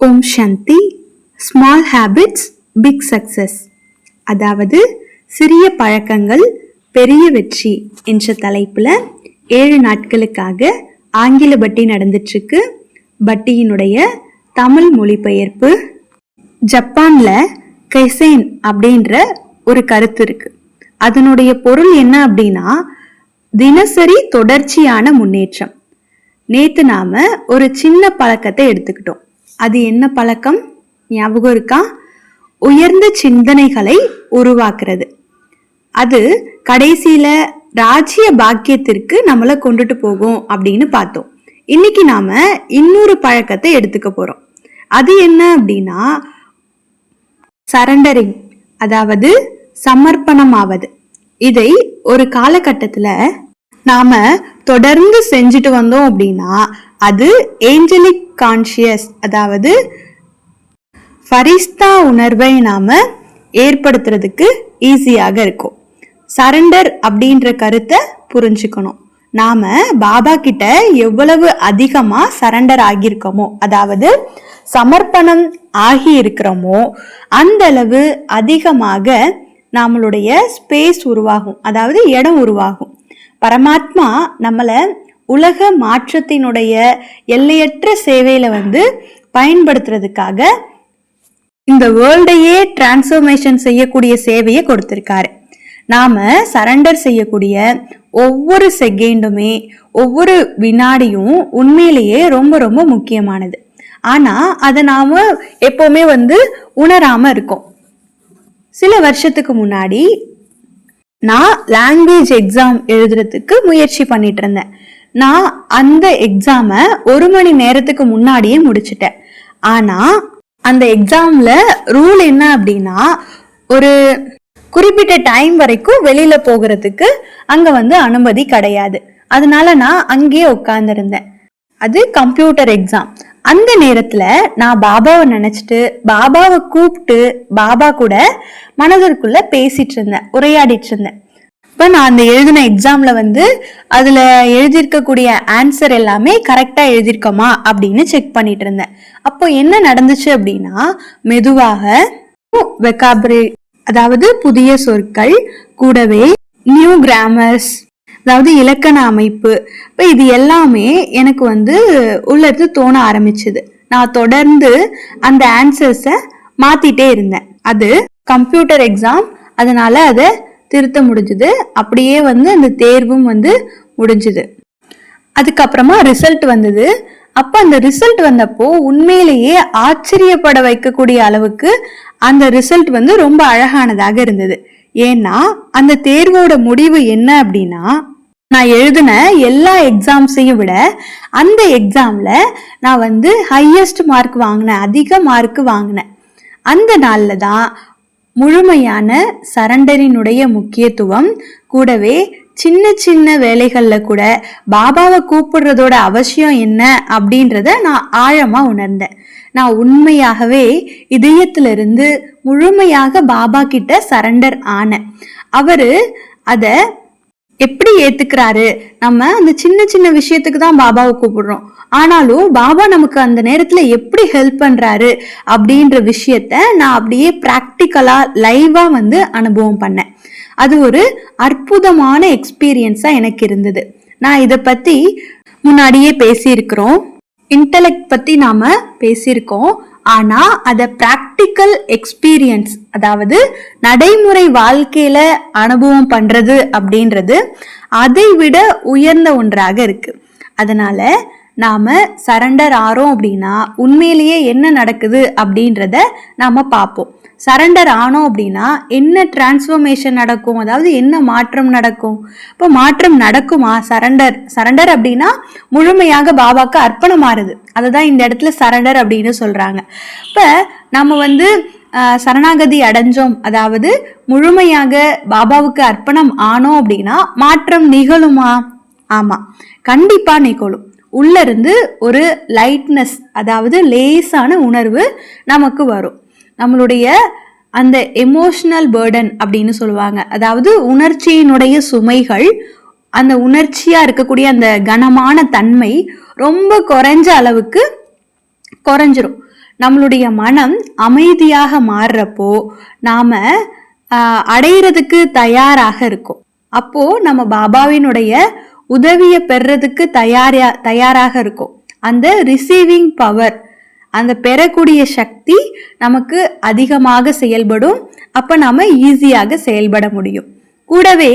ஓம் சாந்தி. Small habits big success, அதாவது சிறிய பழக்கங்கள் பெரிய வெற்றி என்ற தலைப்புல 7 நாட்களுக்காக ஆங்கில பட்டி நடந்துட்டு இருக்கு. பட்டியினுடைய தமிழ் மொழிபெயர்ப்பு. ஜப்பான்ல கைசேன் அப்படின்ற ஒரு கருத்து இருக்கு. அதனுடைய பொருள் என்ன அப்படின்னா, தினசரி தொடர்ச்சியான முன்னேற்றம். நேத்து நாம ஒரு சின்ன பழக்கத்தை எடுத்துக்கிட்டோம். அது என்ன பழக்கம் ஞாபகம் இருக்கா? உயர்ந்த சிந்தனைகளை உருவாக்குறது. அது கடைசியில ராஜ்ய பாக்கியத்திற்கு நம்மளை கொண்டுட்டு போகும் அப்படின்னு பார்த்தோம். இன்னைக்கு நாம இன்னொரு பழக்கத்தை எடுத்துக்க போறோம். அது என்ன அப்படின்னா, சரண்டரிங், அதாவது சமர்ப்பணம் ஆவது. இதை ஒரு காலகட்டத்துல நாம தொடர்ந்து செஞ்சுட்டு வந்தோம் அப்படின்னா அது ஏஞ்சலிக் கான்சியஸ், அதாவது ஃபரிஸ்தா உணர்வை நாம ஏற்படுத்துறதுக்கு ஈஸியாக இருக்கும். சரண்டர் அப்படின்ற கருத்தை புரிஞ்சுக்கணும். நாம பாபா கிட்ட எவ்வளவு அதிகமா சரண்டர் ஆகியிருக்கோமோ, அதாவது சமர்ப்பணம் ஆகி இருக்கிறோமோ, அந்த அளவு அதிகமாக நம்மளுடைய ஸ்பேஸ் உருவாகும், அதாவது இடம் உருவாகும். பரமாத்மா நம்மள உலக மாற்றத்தினுடைய எல்லையற்ற சேவையில பயன்படுத்துறதுக்காக இந்த வேர்ல்டையே டிரான்ஸ்ஃபர்மேஷன் செய்யக்கூடிய சேவையை கொடுத்திருக்காரு. நாம சரண்டர் செய்யக்கூடிய ஒவ்வொரு செகண்டுமே, ஒவ்வொரு வினாடியும் உண்மையிலேயே ரொம்ப ரொம்ப முக்கியமானது. ஆனா அதை நாம எப்பவுமே உணராம இருக்கோம். சில வருஷத்துக்கு முன்னாடி நான் லாங்குவேஜ் எக்ஸாம் எழுதுறதுக்கு முயற்சி பண்ணிட்டு இருந்தேன். நான் அந்த எக்ஸாம 1 மணி நேரத்துக்கு முன்னாடியே முடிச்சிட்டேன். ஆனா அந்த எக்ஸாம்ல ரூல் என்ன அப்படின்னா, ஒரு குறிப்பிட்ட டைம் வரைக்கும் வெளியில போகிறதுக்கு அங்க அனுமதி கிடையாது. அதனால நான் அங்கேயே உட்கார்ந்துருந்தேன். அது கம்ப்யூட்டர் எக்ஸாம். அந்த நேரத்துல நான் பாபாவை நினைச்சிட்டு பாபாவை கூப்பிட்டு பாபா கூட மனதிற்குள்ள பேசிட்டு இருந்தேன், உரையாடிட்டு இருந்தேன். இப்ப நான் அந்த எழுதின எக்ஸாம்ல அதுல எழுதியிருக்கக்கூடிய ஆன்சர் எல்லாமே கரெக்டா எழுதியிருக்கோமா அப்படின்னு செக் பண்ணிட்டு இருந்தேன். அப்போ என்ன நடந்துச்சு அப்படின்னா, மெதுவாக வெக்காபரே, அதாவது புதிய சொற்கள், கூடவே நியூ கிராமர்ஸ், அதாவது இலக்கண அமைப்பு, இப்போ இது எல்லாமே எனக்கு உள்ளது தோண ஆரம்பிச்சுது. நான் தொடர்ந்து அந்த ஆன்சர்ஸை மாத்திட்டே இருந்தேன். அது கம்ப்யூட்டர் எக்ஸாம், அதனால அதை திருத்த முடிஞ்சுது. அப்படியே அந்த தேர்வும் முடிஞ்சுது. அதுக்கப்புறமா ரிசல்ட் வந்தது. அப்ப அந்த ரிசல்ட் வந்தப்போ உண்மையிலேயே ஆச்சரியப்பட வைக்கக்கூடிய அளவுக்கு அந்த ரிசல்ட் ரொம்ப அழகானதாக இருந்தது. ஏன்னா அந்த தேர்வோட முடிவு என்ன அப்படின்னா, நான் எழுதின எல்லா எக்ஸாம்ஸையும் விட அந்த எக்ஸாம்ல நான் ஹையஸ்ட் மார்க் வாங்கினேன், அதிக மார்க் வாங்கினேன். அந்த நாள்ல தான் முழுமையான சரண்டரினுடைய முக்கியத்துவம், கூடவே சின்ன சின்ன வேலைகள்ல கூட பாபாவை கூப்பிடுறதோட அவசியம் என்ன அப்படின்றத நான் ஆழமா உணர்ந்தேன். நான் உண்மையாகவே இதயத்திலிருந்து முழுமையாக பாபா கிட்ட சரண்டர் ஆனேன். அவரு அத எப்படி ஏத்துக்கிறாரு? நம்ம அந்த சின்ன சின்ன விஷயத்துக்கு தான் பாபாவை கூப்பிடுறோம், ஆனாலும் பாபா நமக்கு அந்த நேரத்துல எப்படி ஹெல்ப் பண்றாரு அப்படின்ற விஷயத்த நான் அப்படியே பிராக்டிக்கலா லைவா அனுபவம் பண்ணேன். அது ஒரு அற்புதமான எக்ஸ்பீரியன்ஸா எனக்கு இருந்தது. நான் இத பத்தி முன்னாடியே பேசியிருக்கிறோம், இன்டெலெக்ட் பத்தி நாம பேசியிருக்கோம். ஆனா அத பிராக்டிக்கல் எக்ஸ்பீரியன்ஸ், அதாவது நடைமுறை வாழ்க்கையில அனுபவம் பண்றது அப்படின்றது அதை விட உயர்ந்த ஒன்றாக இருக்கு. அதனால நாம சரண்டர் ஆறோம் அப்படின்னா உண்மையிலேயே என்ன நடக்குது அப்படின்றத நாம பார்ப்போம். சரண்டர் ஆனோம் அப்படின்னா என்ன டிரான்ஸ்ஃபர்மேஷன் நடக்கும், அதாவது என்ன மாற்றம் நடக்கும். இப்போ மாற்றம் நடக்குமா? சரண்டர் அப்படின்னா முழுமையாக பாபாக்கு அர்ப்பணமாறுது. அதுதான் இந்த இடத்துல சரண்டர் அப்படின்னு சொல்றாங்க. இப்ப நம்ம சரணாகதி அடைஞ்சோம், அதாவது முழுமையாக பாபாவுக்கு அர்ப்பணம் ஆனோம் அப்படின்னா மாற்றம் நிகழுமா? ஆமா, கண்டிப்பா நிகழும். உள்ள இருந்து ஒரு லைட்னஸ், அதாவது லேசான உணர்வு நமக்கு வரும். நம்மளுடைய அந்த எமோஷனல் பேர்டன் அப்படின்னு சொல்லுவாங்க, அதாவது உணர்ச்சியினுடைய சுமைகள், அந்த உணர்ச்சியா இருக்கக்கூடிய அந்த கனமான தன்மை ரொம்ப குறைஞ்ச அளவுக்கு குறைஞ்சிரும். நம்மளுடைய மனம் அமைதியாக மாறுறப்போ நாம அடையிறதுக்கு தயாராக இருக்கும். அப்போ நம்ம பாபாவினுடைய உதவியை பெறதுக்கு தயாராக இருக்கும். அந்த ரிசீவிங் பவர், அந்த பெறக்கூடிய சக்தி நமக்கு அதிகமாக செயல்படும். அப்ப நாம ஈஸியாக செயல்பட முடியும். கூடவே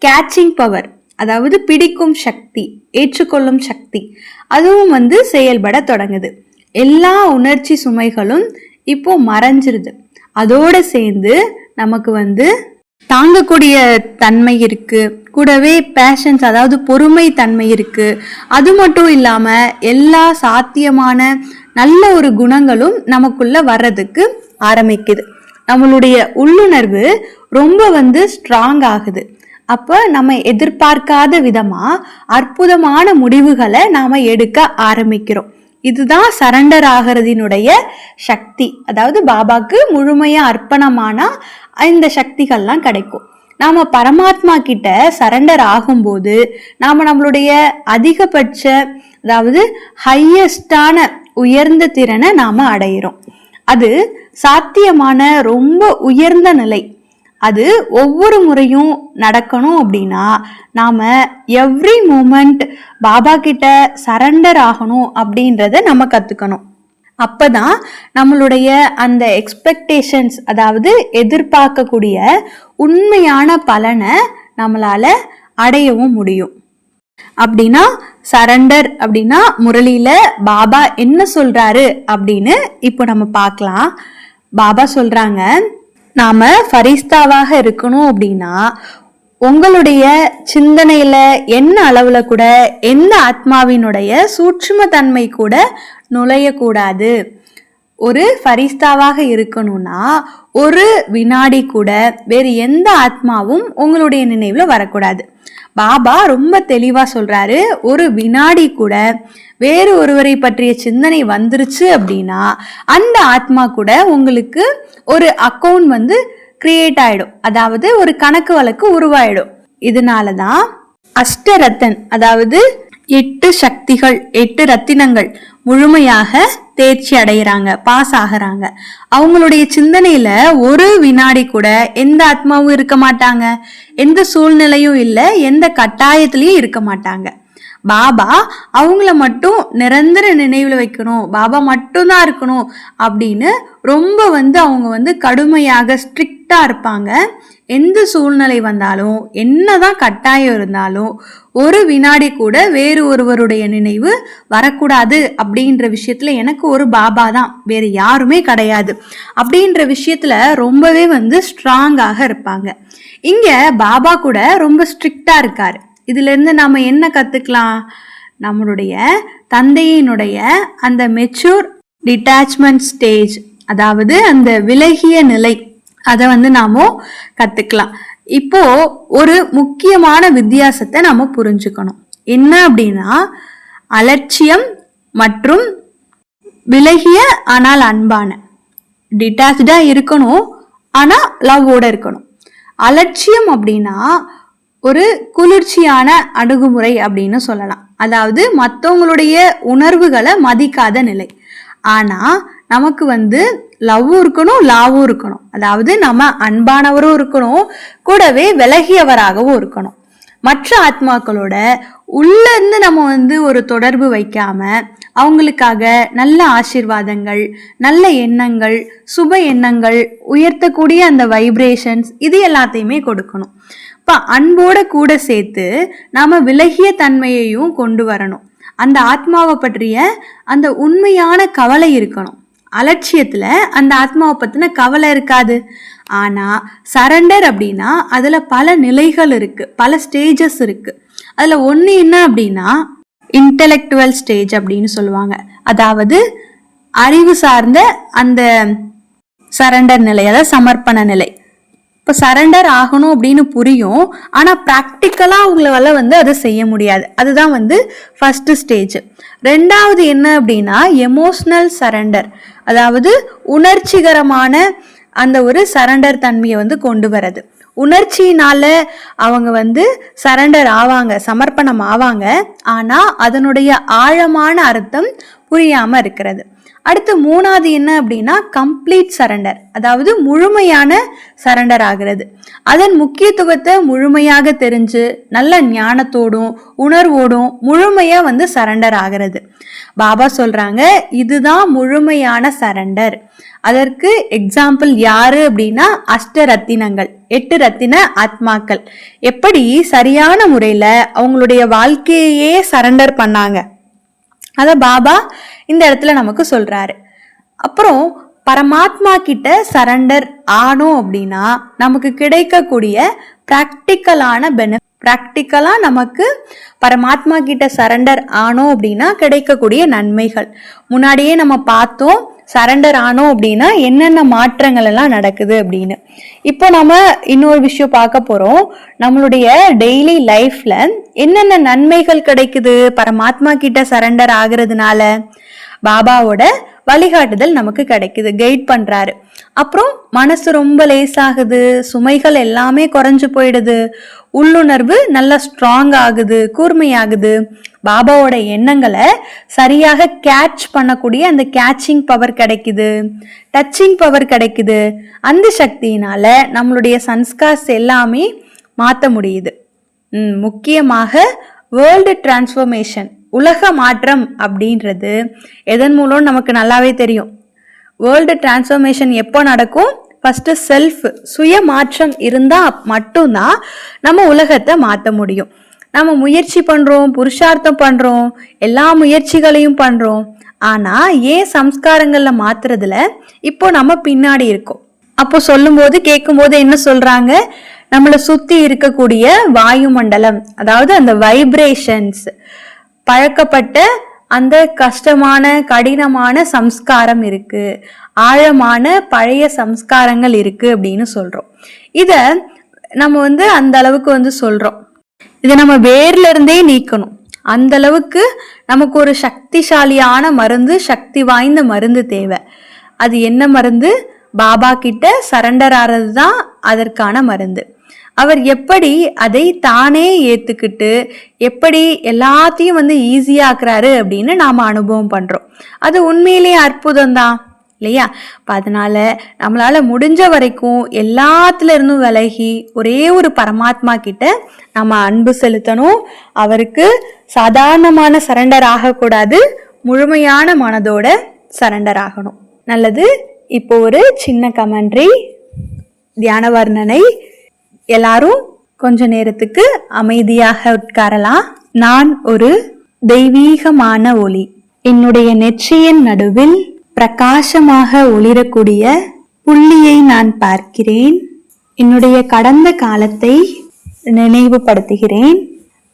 கேட்சிங் பவர், அதாவது பிடிக்கும் சக்தி, ஏற்றுக்கொள்ளும் சக்தி, அதுவும் செயல்பட தொடங்குது. எல்லா உணர்ச்சி சுமைகளும் இப்போ மறைஞ்சிருது. அதோட சேர்ந்து நமக்கு தாங்கக்கூடிய தன்மை இருக்கு. கூடவே பேஷன்ஸ், அதாவது பொறுமை தன்மை இருக்கு. அது மட்டும் இல்லாம எல்லா சாத்தியமான நல்ல ஒரு குணங்களும் நமக்குள்ள வர்றதுக்கு ஆரம்பிக்குது. நம்மளுடைய உள்ளுணர்வு ரொம்ப ஸ்ட்ராங் ஆகுது. அப்ப நம்ம எதிர்பார்க்காத விதமா அற்புதமான முடிவுகளை நாம எடுக்க ஆரம்பிக்கிறோம். இதுதான் சரண்டர் ஆகிறதினுடைய சக்தி. அதாவது பாபாக்கு முழுமையா அர்ப்பணமானா இந்த சக்திகள்லாம் கிடைக்கும். நாம பரமாத்மா கிட்ட சரண்டர் ஆகும்போது நாம நம்மளுடைய அதிகபட்ச, அதாவது ஹையஸ்டான உயர்ந்த திறனை நாம அடையிறோம். அது சாத்தியமான ரொம்ப உயர்ந்த நிலை. அது ஒவ்வொரு முறையும் நடக்கணும் அப்படின்னா நாம எவ்ரி மூமெண்ட் பாபா கிட்ட சரண்டர் ஆகணும் அப்படின்றத நம்ம கத்துக்கணும். அப்பதான் நம்மளுடைய அந்த எக்ஸ்பெக்டேஷன்ஸ், அதாவது எதிர்பார்க்கக்கூடிய உண்மையான பலனை நம்மளால அடையவும் முடியும். அப்படின்னா சரண்டர் அப்படின்னா முரளியில பாபா என்ன சொல்றாரு அப்படின்னு இப்போ நம்ம பார்க்கலாம். பாபா சொல்றாங்க, நாம ஃபரிஸ்தாவாக இருக்கணும் அப்படின்னா உங்களுடைய சிந்தனையில என்ன அளவுல கூட எந்த ஆத்மாவினுடைய சூட்சும தன்மை கூட நுழையக்கூடாது. ஒரு ஃபரிஸ்தாவாக இருக்கணும்னா ஒரு வினாடி கூட வேறு எந்த ஆத்மாவும் உங்களுடைய நினைவுல வரக்கூடாது. பாபா ரொம்ப தெளிவா சொல்றாரு, ஒரு வினாடி கூட வேறு ஒருவரை பற்றிய சிந்தனை வந்துருச்சு அப்படின்னா அந்த ஆத்மா கூட உங்களுக்கு ஒரு அக்கௌண்ட் கிரியேட் ஆயிடும், அதாவது ஒரு கணக்கு வழக்கு உருவாயிடும். இதனாலதான் அஷ்டரத்தன், அதாவது 8 சக்திகள், 8 ரத்தினங்கள் முழுமையாக தேர்ச்சி அடைகிறாங்க, பாஸ் ஆகிறாங்க. அவங்களுடைய சிந்தனையில ஒரு வினாடி கூட எந்த ஆத்மாவும் இருக்க மாட்டாங்க, எந்த சூழ்நிலையும் இல்லை, எந்த கட்டாயத்திலையும் இருக்க மாட்டாங்க. பாபா அவங்கள மட்டும் நிரந்தர நினைவுல வைக்கணும், பாபா மட்டும்தான் இருக்கணும் அப்படின்னு ரொம்ப அவங்க கடுமையாக ஸ்ட்ரிக்டா இருப்பாங்க. எந்த சூழ்நிலை வந்தாலும் என்னதான் கட்டாயம் இருந்தாலும் ஒரு வினாடி கூட வேறு ஒருவருடைய நினைவு வரக்கூடாது அப்படின்ற விஷயத்துல எனக்கு ஒரு பாபா தான், வேற யாருமே கிடையாது அப்படின்ற விஷயத்துல ரொம்பவே ஸ்ட்ராங்காக இருப்பாங்க. இங்க பாபா கூட ரொம்ப ஸ்ட்ரிக்டா இருக்காரு. இதுல இருந்து நாம என்ன கத்துக்கலாம்? நம்மளுடைய தந்தையினுடைய அந்த மெச்சூர் டிட்டாச்மெண்ட் ஸ்டேஜ், அதாவது அந்த விலகிய நிலை, அதை நாம கத்துக்கலாம். இப்போ ஒரு முக்கியமான வித்தியாசத்தை நாம புரிஞ்சுக்கணும். என்ன அப்படின்னா, அலட்சியம் மற்றும் விலகிய ஆனால் அன்பான. டிட்டாச்சா இருக்கணும் ஆனா லவ்வோட இருக்கணும். அலட்சியம் அப்படின்னா ஒரு குளிர்ச்சியான அணுகுமுறை அப்படின்னு சொல்லலாம். அதாவது மற்றவங்களுடைய உணர்வுகளை மதிக்காத நிலை. ஆனா நமக்கு லவ்வும் இருக்கணும், லாவும் இருக்கணும். அதாவது நம்ம அன்பானவரும் இருக்கணும், கூடவே விலகியவராகவும் இருக்கணும். மற்ற ஆத்மாக்களோட உள்ள இருந்து நம்ம ஒரு தொடர்பு வைக்காம அவங்களுக்காக நல்ல ஆசீர்வாதங்கள், நல்ல எண்ணங்கள், சுப எண்ணங்கள், உயர்த்தக்கூடிய அந்த வைப்ரேஷன்ஸ், இது எல்லாத்தையுமே கொடுக்கணும். இப்ப அன்போட கூட சேர்த்து நாம விலகிய தன்மையையும் கொண்டு வரணும். அந்த ஆத்மாவை பற்றிய அந்த உண்மையான கவலை இருக்கணும். அலட்சியத்துல அந்த ஆத்மாவை பத்தின கவலை இருக்காது. ஆனா சரண்டர் அப்படின்னா அதுல பல நிலைகள் இருக்கு, பல ஸ்டேஜஸ் இருக்கு. அதுல ஒண்ணு என்ன அப்படின்னா இன்டெலெக்சுவல் ஸ்டேஜ் அப்படின்னு சொல்லுவாங்க. அதாவது அறிவு சார்ந்த அந்த சரண்டர் நிலை, அதாவது சமர்ப்பண நிலை. இப்போ சரண்டர் ஆகணும் அப்படின்னு புரியும், ஆனா ப்ராக்டிக்கலா அவங்களால அதை செய்ய முடியாது. அதுதான் ஃபர்ஸ்ட் ஸ்டேஜ். ரெண்டாவது என்ன அப்படின்னா எமோஷனல் சரண்டர், அதாவது உணர்ச்சிகரமான அந்த ஒரு சரண்டர் தன்மையை கொண்டு வரது. உணர்ச்சியினால அவங்க சரண்டர் ஆவாங்க, சமர்ப்பணம் ஆவாங்க. ஆனா அதனுடைய ஆழமான அர்த்தம் புரியாம இருக்கிறது. அடுத்து மூணாவது என்ன அப்படின்னா கம்ப்ளீட் சரண்டர், அதாவது முழுமையான சரண்டர் ஆகிறது. அதன் முக்கியத்துவத்தை முழுமையாக தெரிஞ்சு நல்ல ஞானத்தோடும் உணர்வோடும் முழுமையா சரண்டர் ஆகிறது. பாபா சொல்றாங்க இதுதான் முழுமையான சரண்டர். அதற்கு எக்ஸாம்பிள் யாரு அப்படின்னா அஷ்டரத்தினங்கள், 8 ரத்தின ஆத்மாக்கள் எப்படி சரியான முறையில அவங்களுடைய வாழ்க்கையே சரண்டர் பண்ணாங்க அத பாபா இந்த இடத்துல நமக்கு சொல்றாரு. அப்புறம் பரமாத்மா கிட்ட சரண்டர் ஆனோம் அப்படின்னா நமக்கு கிடைக்கக்கூடிய பிராக்டிக்கலா நமக்கு பரமாத்மா கிட்ட சரண்டர் ஆனோம் அப்படின்னா கிடைக்கக்கூடிய நன்மைகள் முன்னாடியே நம்ம பார்த்தோம். சரண்டர் ஆனோம் அப்படின்னா என்னென்ன மாற்றங்கள் எல்லாம் நடக்குது அப்படின்னு. இப்போ நம்ம இன்னொரு விஷயம் பார்க்க போறோம். நம்மளுடைய டெய்லி லைஃப்ல என்னென்ன நன்மைகள் கிடைக்குது பரமாத்மா கிட்ட சரண்டர் ஆகுறதுனால? பாபாவோட வழிகாட்டுதல் நமக்கு கிடைக்குது, கைட் பண்றாரு. அப்புறம் மனசு ரொம்ப லேசாகுது, சுமைகள் எல்லாமே குறைஞ்சு போயிடுது, உள்ளுணர்வு நல்லா ஸ்ட்ராங் ஆகுது, கூர்மையாகுது. பாபாவோட எண்ணங்களை சரியாக கேட்ச் பண்ணக்கூடிய அந்த கேட்சிங் பவர் கிடைக்குது, டச்சிங் பவர் கிடைக்குது. அந்த சக்தியினால நம்மளுடைய சன்ஸ்கார்ஸ் எல்லாமே மாற்ற முடியுது. முக்கியமாக வேர்ல்டு டிரான்ஸ்ஃபர்மேஷன், உலக மாற்றம் அப்படின்றது எதன் மூலம் நமக்கு நல்லாவே தெரியும். வேர்ல்டு டிரான்ஸ்ஃபர்மேஷன் எப்போ நடக்கும்? ஃபர்ஸ்ட் செல்ஃப், சுய மாற்றம் இருந்தா மட்டும்தான் நம்ம உலகத்தை மாற்ற முடியும். நம்ம முயற்சி பண்றோம், புருஷார்த்தம் பண்றோம், எல்லா முயற்சிகளையும் பண்றோம். ஆனா ஏன் சம்ஸ்காரங்கள்ல மாத்துறதுல இப்போ நம்ம பின்னாடி இருக்கோம். அப்போ சொல்லும் போது கேட்கும் போது என்ன சொல்றாங்க? நம்மளை சுத்தி இருக்கக்கூடிய வாயுமண்டலம், அதாவது அந்த வைப்ரேஷன்ஸ், பழக்கப்பட்ட அந்த கஷ்டமான கடினமான சம்ஸ்காரம் இருக்கு, ஆழமான பழைய சம்ஸ்காரங்கள் இருக்கு அப்படின்னு சொல்றோம். இத நம்ம அந்த அளவுக்கு சொல்றோம். இதை நம்ம வேர்ல இருந்தே நீக்கணும். அந்த அளவுக்கு நமக்கு ஒரு சக்திசாலியான மருந்து, சக்தி வாய்ந்த மருந்து தேவை. அது என்ன மருந்து? பாபா கிட்ட சரண்டர் ஆறது தான் அதற்கான மருந்து. அவர் எப்படி அதை தானே ஏத்துக்கிட்டு எப்படி எல்லாத்தையும் ஈஸியாக்குறாரு அப்படின்னு நாம அனுபவம் பண்றோம். அது உண்மையிலேயே அற்புதம் தான் இல்லையா? அதனால நம்மளால முடிஞ்ச வரைக்கும் எல்லாத்துல இருந்தும் விலகி ஒரே ஒரு பரமாத்மா கிட்ட நம்ம அன்பு செலுத்தணும். அவருக்கு சாதாரணமான சரண்டர் ஆகக்கூடாது, முழுமையான மனதோட சரண்டர் ஆகணும். நல்லது. இப்போ ஒரு சின்ன கமெண்ட்ரி, தியான வர்ணனை. எல்லாரும் கொஞ்ச நேரத்துக்கு அமைதியாக உட்காரலாம். நான் ஒரு தெய்வீகமான ஒளி. என்னுடைய நெற்றியின் நடுவில் பிரகாசமாக ஒளிரக்கூடிய புள்ளியை நான் பார்க்கிறேன். என்னுடைய கடந்த காலத்தை நினைவுபடுத்துகிறேன்.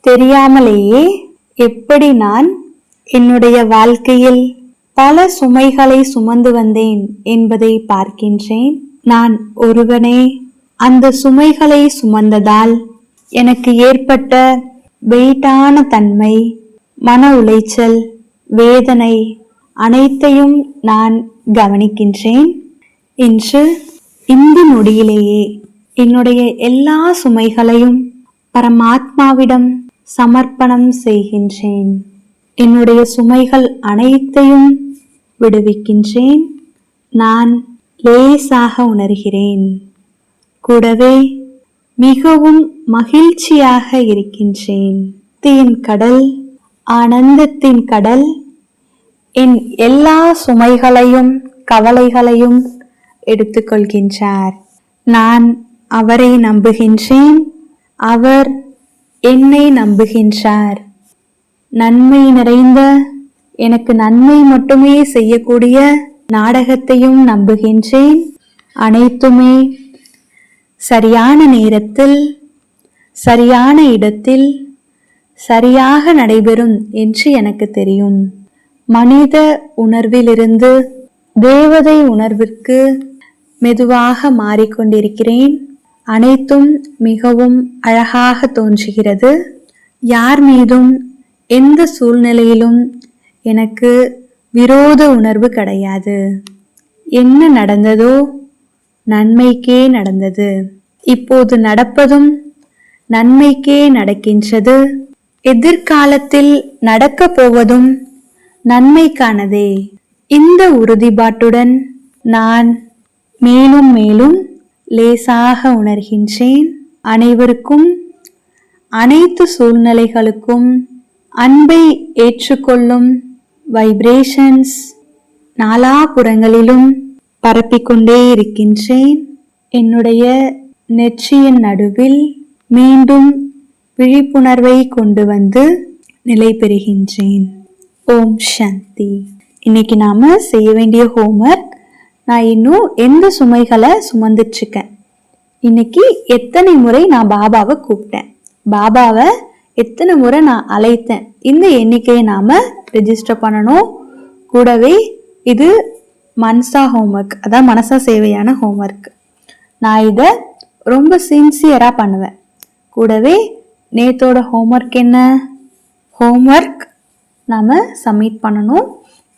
தெரியாமலேயே எப்படி நான் என்னுடைய வாழ்க்கையில் பல சுமைகளை சுமந்து வந்தேன் என்பதை பார்க்கின்றேன். நான் ஒருவனே அந்த சுமைகளை சுமந்ததால் எனக்கு ஏற்பட்ட வெயிட்டான தன்மை, மன உளைச்சல், வேதனை அனைத்தையும் நான் கவனிக்கின்றேன். இன்று இந்த நொடியிலேயே என்னுடைய எல்லா சுமைகளையும் பரமாத்மாவிடம் சமர்ப்பணம் செய்கின்றேன். என்னுடைய சுமைகள் அனைத்தையும் விடுவிக்கின்றேன். நான் லேசாக உணர்கிறேன். கூடவே மிகவும் மகிழ்ச்சியாக இருக்கின்றேன். தீன் கடல், ஆனந்தத்தின் கடல் என் எல்லா சுமைகளையும் கவலைகளையும் எடுத்துக்கொள்கின்றார். நான் அவரை நம்புகின்றேன், அவர் என்னை நம்புகின்றார். நன்மை நிறைந்த, எனக்கு நன்மை மட்டுமே செய்யக்கூடிய நாடகத்தையும் நம்புகின்றேன். அனைத்துமே சரியான நேரத்தில், சரியான இடத்தில் சரியாக நடைபெறும் என்று எனக்கு தெரியும். மனித உணர்விலிருந்து தேவதை உணர்விற்கு மெதுவாக மாறிக்கொண்டிருக்கிறேன். அனைத்தும் மிகவும் அழகாக தோன்றுகிறது. யார் மீதும் எந்த சூழ்நிலையிலும் எனக்கு விரோத உணர்வு கிடையாது. என்ன நடந்ததோ நன்மைக்கே நடந்தது. இப்போது நடப்பதும் நன்மைக்கே நடக்கின்றது. எதிர்காலத்தில் நடக்க போவதும் நன்மைக்கானதே. இந்த உறுதிப்பாட்டுடன் நான் மேலும் மேலும் லேசாக உணர்கின்றேன். அனைவருக்கும் அனைத்து சூழ்நிலைகளுக்கும் அன்பை ஏற்றுக்கொள்ளும் வைப்ரேஷன்ஸ் நாலாபுறங்களிலும் பரப்பிக்கொண்டே இருக்கின்றேன். என்னுடைய நெற்றியின் நடுவில் மீண்டும் விழிப்புணர்வை கொண்டு வந்து நிலை பெறுகின்றேன். ஓம் சாந்தி. இன்னைக்கு நாம செய்ய வேண்டிய ஹோம்ஒர்க், நான் இன்னும் எந்த சுமைகளை சுமந்துட்டுருக்கேன், இன்னைக்கு எத்தனை முறை நான் பாபாவை கூப்பிட்டேன், பாபாவை எத்தனை முறை நான் அழைத்தேன், இந்த எண்ணிக்கையை நாம ரெஜிஸ்டர் பண்ணணும். கூடவே இது மனசா ஹோம்ஒர்க், அதான் மனசா சேவையான ஹோம்ஒர்க். நான் இதை ரொம்ப சின்சியராக பண்ணுவேன். கூடவே நேத்தோட ஹோம்ஒர்க் என்ன, ஹோம்ஒர்க் நாம் சப்மிட் பண்ணணும்.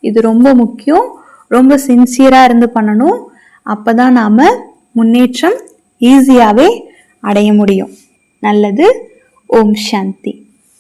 இது ரொம்ப முக்கியம், ரொம்ப சின்சியராக இருந்து பண்ணணும். அப்போ தான் நாம் முன்னேற்றம் ஈஸியாகவே அடைய முடியும். நல்லது. ஓம் சாந்தி.